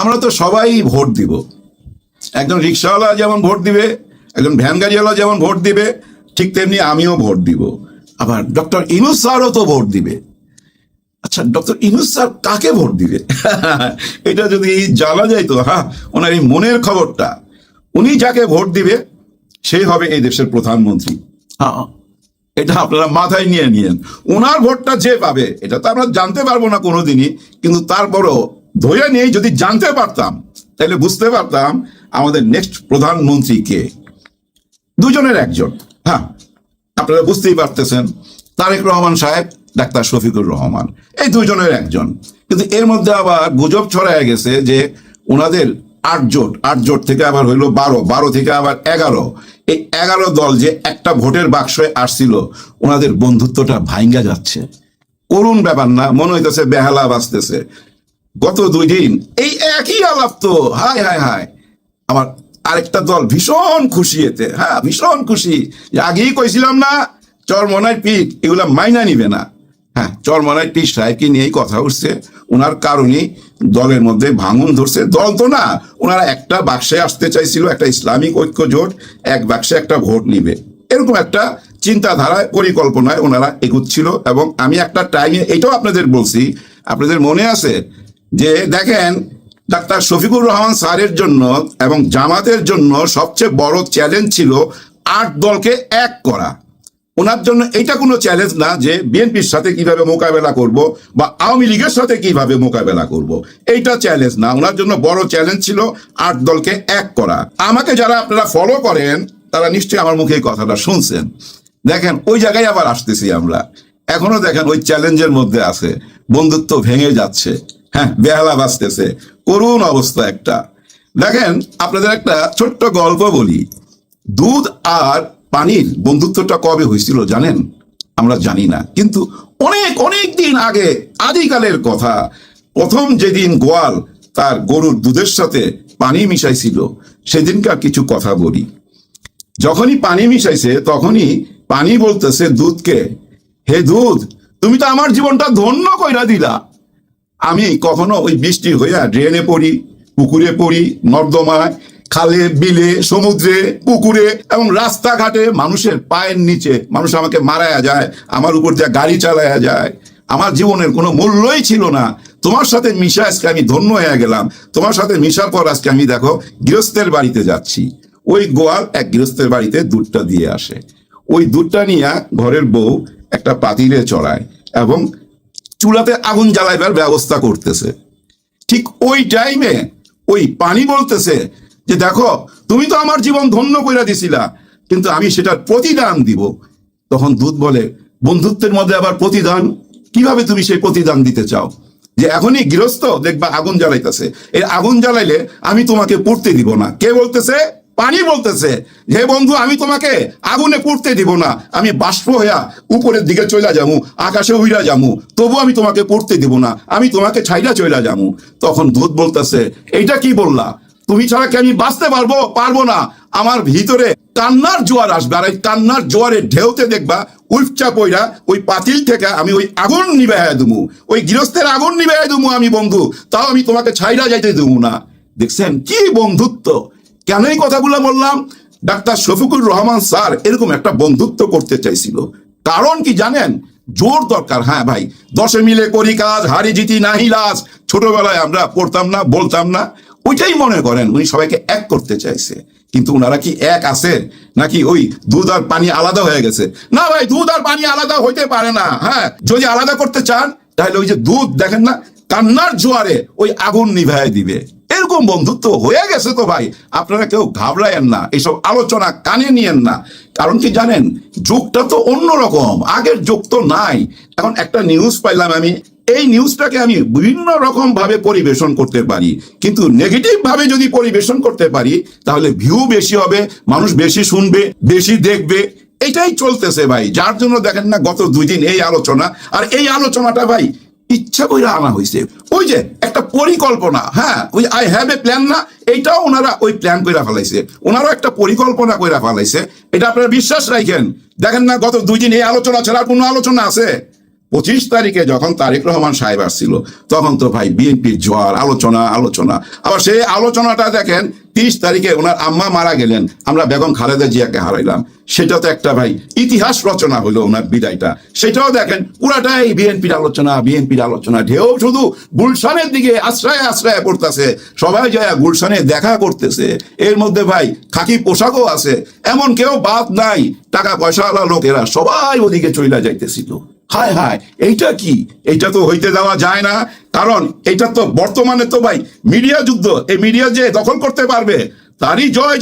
আমরা তো সবাই ভোট দিব। একজন রিক্সাওয়ালা যেমন ভোট দিবে, একজন ভ্যান গাড়িওয়ালা যেমন ভোট দিবে, ঠিক তেমনি আমিও ভোট দিব। আবার ডক্টর ইউনূস স্যারও তো ভোট দিবে। আচ্ছা, ডক্টর ইউনূস স্যার কাকে ভোট দিবে? এটা যদি জানা যাইতো, হ্যাঁ, ওনার এই মনের খবরটা, উনি যাকে ভোট দিবে সেই হবে এই দেশের প্রধানমন্ত্রী। হ্যাঁ, এটা আপনারা মাথায় নিয়ে নিয়েন। ওনার ভোটটা যে পাবে এটা তো আমরা জানতে পারবো না কোনোদিনই, কিন্তু তারপরও ধরে নিয়ে যদি জানতে পারতাম তাহলে বুঝতে পারতাম আমাদের নেক্সট প্রধানমন্ত্রী কে। দুজনের একজন। হ্যাঁ, আপনারা বুঝতেই পারতেছেন, তারেক রহমান সাহেব, ডাক্তার শফিকুর রহমান, এই দুজনের একজন। কিন্তু এর মধ্যে আবার গুজব ছড়ায় গেছে যে ওনাদের আট জোট থেকে আবার হইলো 12 থেকে আবার 11, এই 11 দল যে একটা ভোটের বাক্সে আসছিল, ওনাদের বন্ধুত্বটা ভাঙ্গা যাচ্ছে। করুণ ব্যাপার না? মনে হইতেছে বেহালা বাজতেছে। গত 2 দিন এই একই আলাপ তো, হায় হায় হায়। আমার আরেকটা দল ভীষণ খুশি এতে, হ্যাঁ ভীষণ খুশি। আগেই কইছিলাম না চরমনায় পিঠ এগুলা মাইনা নিবে না। হ্যাঁ, চরমনায় পিঠ সাহেবকে নিয়েই কথা উঠছে। ওনার কারণেই দলের মধ্যে ভাঙন ধরছে। দল তো না, ওনারা একটা বাক্সে আসতে চাইছিল, একটা ইসলামিক ঐক্য জোট, এক বাক্সে একটা ভোট নিবে, এরকম একটা চিন্তাধারায় পরিকল্পনায় ওনারা এগুচ্ছিল। এবং আমি একটা টাইমে এটাও আপনাদের বলছি, আপনাদের মনে আছে যে দেখেন, ডাক্তার শফিকুর রহমান স্যারের জন্য এবং জামাতের জন্য সবচেয়ে বড় চ্যালেঞ্জ ছিল 8 দলকে এক করা। ওনার জন্য এটা কোনো চ্যালেঞ্জ না যে বিএনপির সাথে কিভাবে মোকাবেলা করব বা আওয়ামী লীগের সাথে কিভাবে মোকাবেলা করব, এইটা চ্যালেঞ্জ না। ওনার জন্য বড় চ্যালেঞ্জ ছিল 8 দলকে এক করা। আমাকে যারা আপনারা ফলো করেন তারা নিশ্চয়ই আমার মুখে এই কথাটা শুনছেন। দেখেন, ওই জায়গায় আবার আসতেছি আমরা। এখনো দেখেন ওই চ্যালেঞ্জের মধ্যে আছে, বন্ধুত্ব ভেঙে যাচ্ছে, হ্যাঁ বেহালা বাজতেছে, করুণ অবস্থা একটা। দেখেন, আপনাদের একটা ছোট্ট গল্প বলি। দুধ আর পানির বন্ধুত্বটা কবে হয়েছিল জানেন? আমরা জানি না, কিন্তু অনেক অনেক দিন আগে, আদিকালের কথা। প্রথম যেদিন গোয়াল তার গরুর দুধের সাথে পানি মিশাইছিল সেদিনকার কিছু কথা বলি। যখনই পানি মিশাইছে তখনই পানি বলতেছে দুধকে, হে দুধ, তুমি তো আমার জীবনটা ধন্য কইরা দিলা। আমি কখনো ওই বৃষ্টি হইয়া ড্রেনে পড়ি, পুকুরে পড়ি, নর্দমায়, খালে, বিলে, সমুদ্রে, পুকুরে এবং রাস্তাঘাটে মানুষের পায়ের নিচে মানুষ আমাকে মারায়া যায়, আমার উপর দিয়ে গাড়ি চালায়া যায়। আমার জীবনের কোনো মূল্যই ছিল না। তোমার সাথে মিশা আজকে আমি ধন্য হয়ে গেলাম। তোমার সাথে মিশার পর আজকে আমি দেখো গৃহস্থের বাড়িতে যাচ্ছি। ওই গোয়াল এক গৃহস্থের বাড়িতে দুধটা দিয়ে আসে। ওই দুধটা নিয়ে ঘরের বউ একটা পাতিলে চড়ায় এবং চুলাতে আগুন জ্বালাইবার ব্যবস্থা করতেছে। ঠিক ওই টাইমে ওই পানি বলতেছে যে দেখো, তুমি তো আমার জীবন ধন্য কইরা দিছিলা, কিন্তু আমি সেটার প্রতিদান দিব। তখন দুধ বলে, বন্ধুত্বের মধ্যে আবার প্রতিদান? কিভাবে তুমি সেই প্রতিদান দিতে চাও? যে এখনই গৃহস্থ দেখবা আগুন জ্বালাইতেছে, এই আগুন জ্বালাইলে আমি তোমাকে পড়তে দিব না। কে বলতেছে? পানি বলতেছে, হে বন্ধু, আমি তোমাকে আগুনে পড়তে দিব না। আমি বাষ্প হইয়া উপরের দিকে চলে যাবো, আকাশে উইরা যাবো, তবু আমি তোমাকে পড়তে দিব না, আমি তোমাকে ছাইড়া চলে যাবো। তখন দুধ বলতেছে, এইটা কি বললা? তুমি ছাড়া কি আমি বাঁচতে পারবো না? আমার ভিতরে কান্নার জোয়ার আসবে, আর এই কান্নার জোয়ারের ঢেউতে দেখবা উইপচা পইরা ওই পাতিল থেকে আমি ওই আগুন নিবাইয়া দেবো, ওই গৃহস্থের আগুন নিবাইয়া দেবো আমি বন্ধু, তাও আমি তোমাকে ছাইড়া যাইতে দেবো না। দেখছেন কি বন্ধুত্ব? কেন এই কথাগুলো বললাম? ডাক্তার শফিকুর রহমান স্যার এরকম একটা বন্ধুত্ব করতে চাইছিল। কারণ কি জানেন? জোর দরকার। হ্যাঁ ভাই, 10 মিলে করি কাজ, হারি জিতি নাহি লাজ, ছোটবেলায় আমরা পড়তাম না, বলতাম না, ওইটাই মনে করেন উনি সবাইকে এক করতে চাইছে। কিন্তু ওনারা কি এক আছে নাকি ওই দুধ আর পানি আলাদা হয়ে গেছে? না ভাই, দুধ আর পানি আলাদা হইতে পারে না। হ্যাঁ, যদি আলাদা করতে চান তাহলে ওই যে দুধ দেখেন না, কান্নার জোয়ারে ওই আগুন নিভায় দিবে। এরকম বন্ধুত্ব হয়ে গেছে তো ভাই, আপনারা কেউ ঘাবড়ায়েন না, এইসব আলোচনা কানে নিয়েন না। কারণ কি জানেন, যুগটা তো অন্যরকম, আগের যুগ তো নাই। এখন একটা নিউজ পাইলাম আমি, এই নিউজটাকে আমি বিভিন্ন রকম ভাবে পরিবেশন করতে পারি, কিন্তু নেগেটিভ ভাবে যদি পরিবেশন করতে পারি তাহলে ভিউ বেশি হবে, মানুষ বেশি শুনবে, বেশি দেখবে। এটাই চলতেছে ভাই। যার জন্য দেখেন না গত 2 দিন এই আলোচনা, আর এই আলোচনাটা ভাই ইচ্ছা করে আনা হয়েছে। ওই যে একটা পরিকল্পনা, হ্যাঁ, ওই আই হ্যাভ এ প্ল্যান না, এইটাও ওনারা ওই প্ল্যান করে ফেলাইছে, ওনারও একটা পরিকল্পনা করে ফেলাইছে। এটা আপনারা বিশ্বাস রাখেন। দেখেন না গত 2 দিন এই আলোচনা ছাড়া কোনো আলোচনা আছে? 25 তারিখে যখন তারেক রহমান সাহেব আসছিল তখন তো ভাই বিএনপির জোয়ার আলোচনা। আবার সেই আলোচনাটা দেখেন 30 তারিখে ওনার আম্মা মারা গেলেন, আমরা বেগম খালেদা জিয়াকে হারাইলাম। সেটা তো একটা ভাই ইতিহাস রচনা হলো ওনার বিদায়টা। সেটাও দেখেন পুরাটাই বিএনপির আলোচনা। ঢেউ শুধু গুলশানের দিকে আশ্রয় পড়তেছে, সবাই যায় গুলশানে দেখা করতেছে। এর মধ্যে ভাই খাকি পোশাকও আছে, এমন কেউ বাদ নাই। টাকা পয়সাওয়ালা লোকেরা সবাই ওদিকে চইলা যাইতেছিল। হায় এইটা কি? এইটা তো হইতে দেওয়া যায় না। কারণ এটা তো বর্তমানে তো ভাই মিডিয়া যুদ্ধ, এই মিডিয়া যে দখল করতে পারবে তারই জয়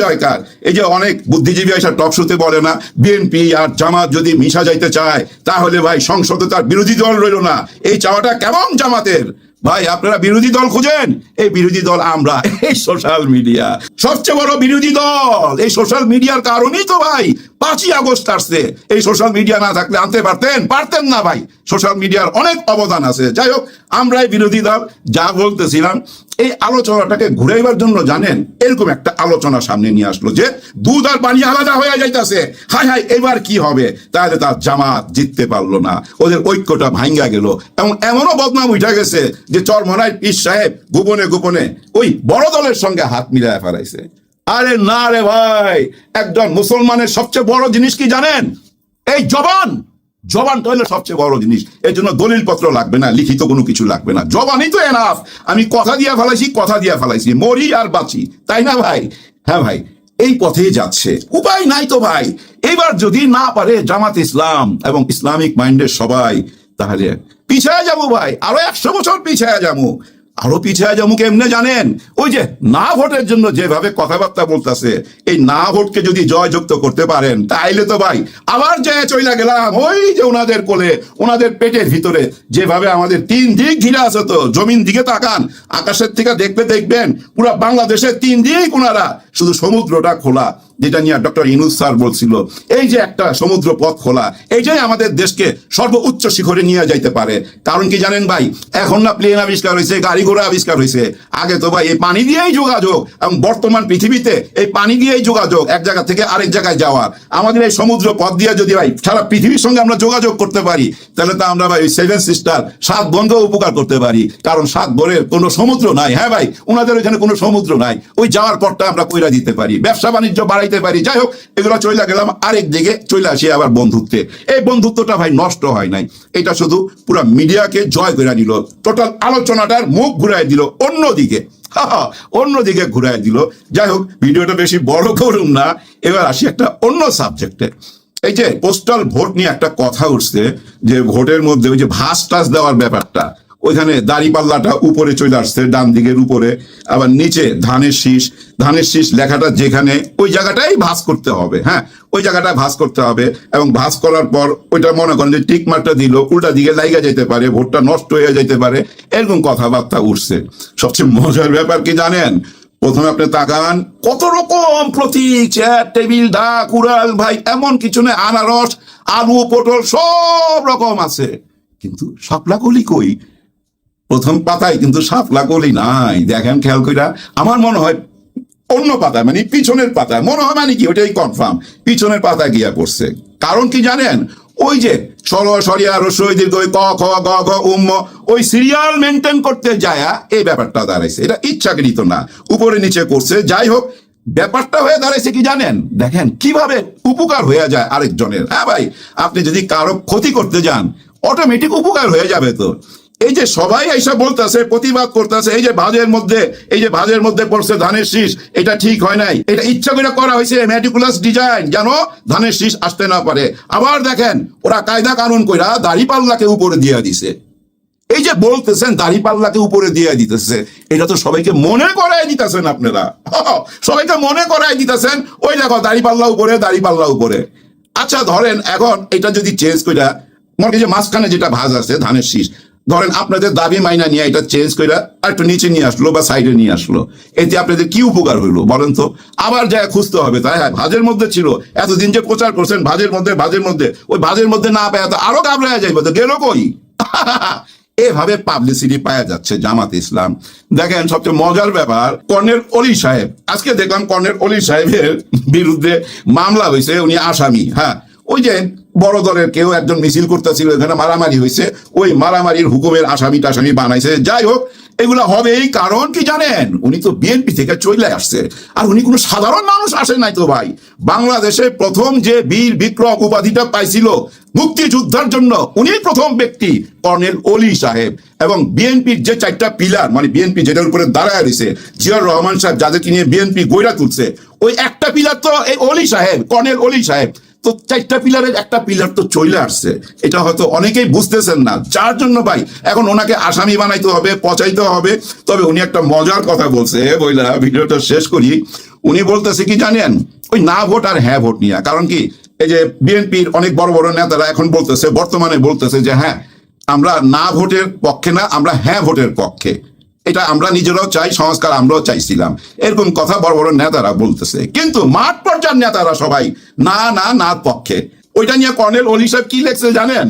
জয়কার। এই যে অনেক বুদ্ধিজীবী এসে টক শোতে বলে না, বিএনপি আর জামাত যদি মিশা যাইতে চায় তাহলে ভাই সংসদে তার বিরোধী দল রইল না। এই চাওয়াটা কেমন জামাতের? ভাই আপনারা বিরোধী দল খুঁজেন, এই বিরোধী দল আমরা, এই সোশ্যাল মিডিয়া সবচেয়ে বড় বিরোধী দল। এই সোশ্যাল মিডিয়ার কারণেই তো ভাই 5ই আগস্ট আসছে। এই সোশ্যাল মিডিয়া না থাকলে আনতে পারতেন না ভাই। সোশ্যাল মিডিয়ার অনেক অবদান আছে। যাই হোক, আমরাই বিরোধী দল। যা বলতেছিলাম, এই আলোচনাটাকে ঘুরাইবার জন্য জানেন এরকম একটা আলোচনা সামনে নিয়ে আসলো যে দুধ আর পানি আলাদা হয়ে যাইতেছে। হায় এবার কি হবে? তাহলে তার জামাত জিততে পারলো না, ওদের ঐক্যটা ভাঙ্গা গেল। এবং এমনও বদনাম উঠে গেছে যে চরমনায় পীর সাহেব গোপনে ওই বড় দলের সঙ্গে হাত মিলায় ফেলাইছে। আরে না রে ভাই, একজন মুসলমানের সবচেয়ে বড় জিনিস কি জানেন? এই জবানটা হলো সবচেয়ে বড় জিনিস। এর জন্য দলিল পত্র লাগবে না, লিখিত কোনো কিছু লাগবে না, জবানই তো এনাফ। আমি কথা দিয়া ফেলাইছি, মরি আর বাঁচি, তাই না ভাই? হ্যাঁ ভাই, এই পথেই যাচ্ছে, উপায় নাই তো ভাই। এবার যদি না পারে জামাত ইসলাম এবং ইসলামিক মাইন্ডের সবাই, তাহলে পিছায় যাবো ভাই, আরো 100 বছর পিছায় যাবো। কেমনে জানেন? ওই যে না ভোটের জন্য যেভাবে কথাবার্তা বলতেছে, এই না ভোটকে যদি জয়যুক্ত করতে পারেন তাইলে তো ভাই আবার যায় চইলা গেলাম ওই যে ওনাদের কোলে, ওনাদের পেটের ভিতরে যেভাবে আমাদের 3 দিক ঘিরে আছে। তো জমিন দিকে তাকান, আকাশের থেকে দেখবেন পুরো বাংলাদেশের 3 দিক ওনারা, শুধু সমুদ্রটা খোলা, যেটা নিয়ে ডক্টর ইউনূস স্যার বলছিল। এই যে একটা সমুদ্র পথ খোলা, এইটাই আমাদের দেশকে সর্বোচ্চ শিখরে নিয়ে যাইতে পারে। কারণ কি জানেন ভাই, এখন না প্লেন আবিষ্কার হয়েছে, গাড়ি ঘোড়া আবিষ্কার হয়েছে, আগে তো ভাই এই পানি দিয়েই যোগাযোগ। এবং বর্তমান পৃথিবীতে এই পানি দিয়েই যোগাযোগ, এক জায়গা থেকে আরেক জায়গায় যাওয়ার। আমাদের এই সমুদ্র পথ দিয়ে যদি ভাই সারা পৃথিবীর সঙ্গে আমরা যোগাযোগ করতে পারি, তাহলে তো আমরা ভাই 7 সিস্টার 7 বোনকেও উপকার করতে পারি। কারণ 7 বোনের কোনো সমুদ্র নাই। হ্যাঁ ভাই, ওনাদের ওইখানে কোনো সমুদ্র নাই, ওই যাওয়ার পথটা আমরা কইরা দিতে পারি, ব্যবসা বাণিজ্য বাড়াইতে পারি। যাই হোক, এগুলো চলে গেলাম আরেক দিকে, চলে আসি আবার বন্ধুত্বে। এই বন্ধুত্বটা ভাই নষ্ট হয় নাই, এটা শুধু পুরো মিডিয়াকে জয় করে নিল, টোটাল আলোচনাটার মুখ ঘুরাই দিল অন্যদিকে ঘুরাই দিল। যাই হোক, ভিডিওটা বেশি বড় করুন না, এবার আসি একটা অন্য সাবজেক্টে। এই যে পোস্টাল ভোট নিয়ে একটা কথা উঠছে, যে ভোটের মধ্যে ওই যে ভাস টাস দেওয়ার ব্যাপারটা, ওইখানে দাড়িপাল্লাটা উপরে চলে আসছে, ডান দিকের উপরে, আবার নিচে ধানের শীষ লেখাটা যেখানে, ওই জায়গাটাই ভাঁজ করতে হবে। হ্যাঁ, ওই জায়গাটায় ভাঁজ করতে হবে। এবং ভাঁজ করার পর ওইটা মনে করেন যে টিক মার্কটা দিল, উল্টা দিকে লাইগা যেতে পারে, ভোটটা নষ্ট হয়ে যেতে পারে, এরকম কথাবার্তা উঠছে। সবচেয়ে মজার ব্যাপার কি জানেন? প্রথমে আপনি তাকান, কত রকম প্রতীক, চেয়ার টেবিল ঢাক উড়াল, ভাই এমন কিছু নেই, আনারস আলু পটল সব রকম আছে, কিন্তু শাপলা কলি কই? প্রথম পাতায় কিন্তু শাপলা কলি নাই। দেখেন খেয়াল কইরা, আমার মনে হয় অন্য পাতায়, মানে পিছনের পাতায় মনে হয়, মানে কি ওইটাই কনফার্ম, পিছনের পাতায় গিয়া করছে। কারণ কি জানেন? ওই যে সরিয়া রসই দীর্ঘ ক খ গ ঘ উম্ম, ওই সিরিয়াল মেনটেন করতে যায় এই ব্যাপারটা দাঁড়াইছে। এটা ইচ্ছাকৃত না, উপরে নিচে করছে। যাই হোক, ব্যাপারটা হয়ে দাঁড়াইছে কি জানেন? দেখেন কিভাবে উপকার হয়ে যায় আরেকজনের। হ্যাঁ ভাই, আপনি যদি কারো ক্ষতি করতে যান, অটোমেটিক উপকার হয়ে যাবে। তো এই যে সবাই এইসব বলতেছে, প্রতিবাদ করতেছে, এই যে ভাজের মধ্যে পড়ছে ধানের শীষ, এটা ঠিক হয় নাই, এটা ইচ্ছা করে করা হয়েছে, মেটিকুলাস ডিজাইন, যেন ধানের শীষ আসতে না পারে। আবার দেখেন, ওরা কায়দা কানুন কইরা দাড়িপাল্লাকে উপরে দিয়ে দিছে। এই যে বলতেছেন দাড়িপাল্লাকে উপরে দিয়ে দিতেছে, এটা তো সবাইকে মনে করাই দিতেছেন আপনারা, সবাইকে মনে করাই দিতেছেন, ওই দেখো দাড়িপাল্লা উপরে। আচ্ছা ধরেন এখন এটা যদি চেঞ্জ কইরা, মনে যে মাঝখানে যেটা ভাজ আছে ধানের শীষ, ধরেন আপনাদের দাবি মাইনা নিয়ে এটা চেঞ্জ করে আর একটু নিচে নিয়ে আসলো বা সাইডে নিয়ে আসলো, এতে আপনাদের কি উপকার হইলো বলেন তো? আবার যায় খুঁজতে হবে, তাই হ্যাঁ ভাজের মধ্যে ছিল, এতদিন যে প্রচার করছেন ভাজের মধ্যে, ওই ভাজের মধ্যে না পায় তো আরো ঘাবড়ায় যাইব, তো গেল কই? এভাবে পাবলিসিটি পাওয়া যাচ্ছে জামাত ইসলাম। দেখেন সবচেয়ে মজার ব্যাপার, কর্নেল অলি সাহেব, আজকে দেখলাম কর্নেল অলি সাহেবের বিরুদ্ধে মামলা হয়েছে, উনি আসামি। হ্যাঁ, ওই যে বড় দলের কেউ একজন মিছিল করতেছিল, এখানে মারামারি হয়েছে, ওই মারামারির হুকুমের আসামি টাসামি বানাইছে। যাই হোক, এগুলো হবেই, কারণ কি জানেন, উনি তো বিএনপি থেকে চলে আসছে, আর উনি কোনো সাধারণ মানুষ আসেন নাই তো ভাই। বাংলাদেশে প্রথম যে বীর বিক্রম উপাধিটা পাইছিল মুক্তিযুদ্ধের জন্য, উনি প্রথম ব্যক্তি কর্নেল অলি সাহেব। এবং বিএনপির যে 4টা পিলার, মানে বিএনপি যেটার উপরে দাঁড়ায় রয়েছে, জিয়াউর রহমান সাহেব যাদেরকে নিয়ে বিএনপি গইরা তুলছে, ওই একটা পিলার তো এই অলি সাহেব, কর্নেল অলি সাহেব। তো 4টা পিলারের একটা পিলার তো চলে আসছে, এটা হয়তো অনেকেই বুঝতেছেন না, যার জন্য ভাই এখন ওনাকে আসামি বানাইতে হবে, পচাইতে হবে। তবে উনি একটা মজার কথা বলছে, বইলা ভিডিওটা শেষ করি। উনি বলতেছে কি জানেন, ওই না ভোট আর হ্যাঁ ভোট নিয়ে। কারণ কি, এই যে বিএনপির অনেক বড় বড় নেতারা এখন বলতেছে, বর্তমানে বলতেছে যে হ্যাঁ, আমরা না ভোটের পক্ষে না, আমরা হ্যাঁ ভোটের পক্ষে। এটা আমরা নিজেরাও চাই, সংস্কার আমরাও চাইছিলাম, এরকম কথা বড় বড় নেতারা বলতেছে। কিন্তু মাঠ পর্যায়ের নেতারা সবাই না না নার পক্ষে। ওইটা নিয়ে কর্নেল অলি সাহেব কি লেখছে জানেন,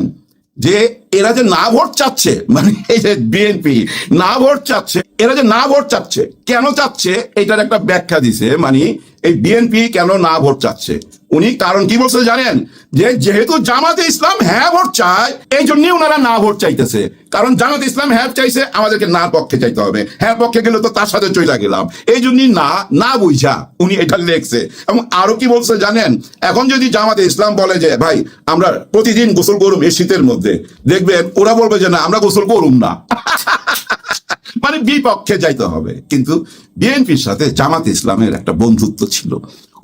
যে এরা যে না ভোট চাচ্ছে, মানে এই যে বিএনপি না ভোট চাচ্ছে, এরা যে না ভোট চাচ্ছে, কেন চাচ্ছে এটার একটা ব্যাখ্যা দিছে। মানে এই বিএনপি কেন না ভোট চাচ্ছে, উনি কারণ কি বলছে জানেন, যে যেহেতু জামাতে ইসলাম হ্যাঁ ভোট চায়, এই জন্যই ওনারা না ভোট চাইতেছে। কারণ জামাতে ইসলাম হ্যাঁ চাইছে, আমাদেরকে না পক্ষে চাইতে হবে, হ্যাঁ পক্ষে গেলে তো তার সাথে চলে গেলাম, এই জন্যই না না বুঝা উনি এটা লেখছে। এবং আরো কি বলছে জানেন, এখন যদি জামাতে ইসলাম বলে যে ভাই আমরা প্রতিদিন গোসল করুম এই শীতের মধ্যে, দেখবেন ওরা বলবে যে না, আমরা গোসল করুম না। মানে বিপক্ষে যাইতে হবে। কিন্তু বিএনপির সাথে জামাত ইসলামের একটা বন্ধুত্ব ছিল,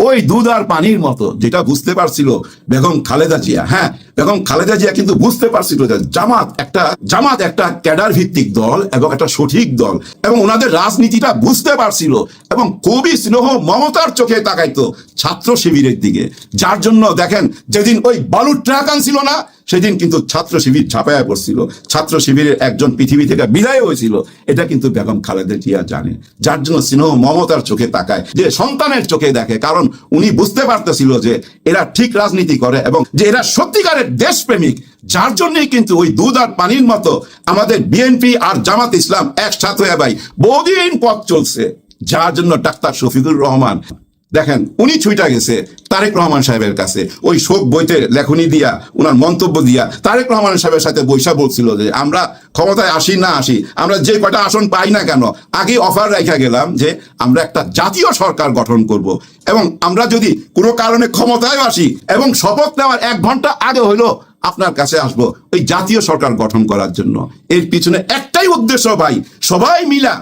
ওই দুধ আর পানির মতো, যেটা বুঝতে পারছিল বেগম খালেদা জিয়া। হ্যাঁ, বেগম খালেদা জিয়া কিন্তু বুঝতে পারছিল যে জামাত একটা ক্যাডার ভিত্তিক দল এবং একটা সঠিক দল, এবং ওনাদের রাজনীতিটা বুঝতে পারছিল, এবং খুবই স্নেহ মমতার চোখে তাকাইতো ছাত্র শিবিরের দিকে। যার জন্য দেখেন, যেদিন ওই বালুর ট্রাক আনছিল না, সেদিন কিন্তু ছাত্র শিবির ঝাঁপায়া পড়ছিল, ছাত্র শিবিরের একজন পৃথিবী থেকে বিদায় হয়েছিল। এটা কিন্তু বেগম খালেদা জিয়া জানে, যার জন্য স্নেহ মমতার চোখে তাকায়, যে সন্তানের চোখে দেখে। কারণ উনি বুঝতে পারতেছিল যে এরা ঠিক রাজনীতি করে এবং যে এরা সত্যিকারের দেশপ্রেমিক। যার জন্যই কিন্তু ওই দুধ আর পানির মতো আমাদের বিএনপি আর জামাত ইসলাম একসাথে হয়ে ভাই বহুদিন পথ চলছে। যার জন্য ডাক্তার শফিকুর রহমান দেখেন, উনি ছুইটা গেছে তারেক রহমান সাহেবের কাছে, ওই শোক বইতে লেখনী দিয়া, ওনার মন্তব্য দিয়া তারেক রহমান সাহেবের সাথে বৈশা বলছিল যে আমরা ক্ষমতায় আসি না আসি, আমরা যে কটা আসন পাই না কেন, আগে অফার রাখা গেলাম যে আমরা একটা জাতীয় সরকার গঠন করব, এবং আমরা যদি কোনো কারণে ক্ষমতায় আসি এবং শপথ নেওয়ার 1 ঘন্টা আগে হইলো আপনার কাছে আসবো ওই জাতীয় সরকার গঠন করার জন্য। এর পিছনে একটাই উদ্দেশ্য ভাই, সবাই মিলা,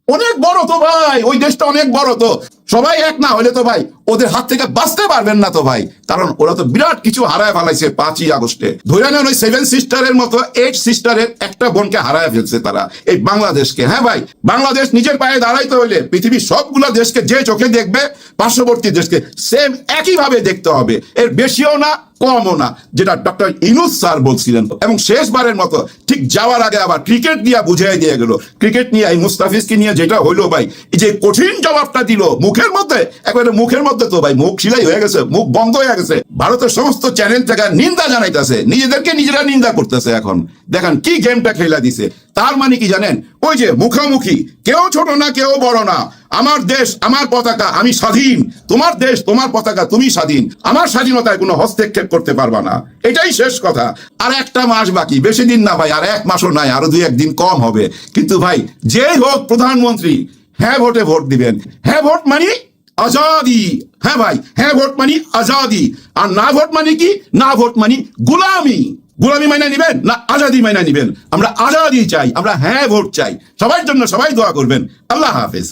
অনেক বড় তো ভাই, ওই দেশটা অনেক বড় তো, সবাই এক না হলে তো ভাই ওদের হাত থেকে বাঁচতে পারবেন না তো ভাই। কারণ ওরা তো বিরাট কিছু হারায় ফেলাইছে 5ই আগস্টে। ধরে নেন ওই 7 সিস্টারের মতো 8 সিস্টারের একটা বোনকে হারায় ফেলছে তারা, এই বাংলাদেশকে। হ্যাঁ ভাই, বাংলাদেশ নিজের পায়ে দাঁড়াইতে হইলে পৃথিবীর সবগুলো দেশকে যে চোখে দেখবে, পার্শ্ববর্তী দেশকে সেম একইভাবে দেখতে হবে, এর বেশিও না কমও না, যেটা ডক্টর ইউনূস স্যার বলছিলেন। এবং শেষবারের মতো ঠিক যাওয়ার আগে আবার ক্রিকেট দিয়ে বুঝিয়ে দিয়ে গেল, ক্রিকেট নিয়ে এই মুস্তাফিজকে নিয়ে যেটা হইলো ভাই, এই যে কঠিন জবাবটা দিল মুখের মধ্যে, একবারে মুখের মধ্যে তো ভাই মুখ সিলাই হয়ে গেছে, মুখ বন্ধ হয়ে গেছে। ভারতের সমস্ত চ্যানেল থেকে নিন্দা জানাইতেছে, নিজেদেরকে নিজেরা নিন্দা করতেছে। এখন দেখেন কি গেমটা খেলা দিছে। তার মানে কি জানেন, ওই যে মুখামুখি, কেউ ছোট না কেউ বড় না, আমার দেশ আমার পতাকা আমি স্বাধীন, তোমার দেশ তোমার পতাকা তুমি স্বাধীন, আমার স্বাধীনতায় কোনো হস্তক্ষেপ করতে পারবা না, এটাই শেষ কথা। আর 1টা মাস বাকি, বেশি দিন না ভাই, আর 1 মাসও নাই, আরো 2-1 দিন কম হবে। কিন্তু ভাই যেই হোক প্রধানমন্ত্রী, হ্যাঁ ভোটে ভোট দিবেন। হ্যাঁ ভোট মানে আজাদি। হ্যাঁ ভাই, হ্যাঁ ভোট মানে আজাদি, আর না ভোট মানে কি, না ভোট মানে গুলামি। গুলামি মাইনা নিবেন না আজাদি মাইনা নিবেন? আমরা আজাদি চাই, আমরা হ্যাঁ ভোট চাই। সবার জন্য সবাই দোয়া করবেন। আল্লাহ হাফেজ।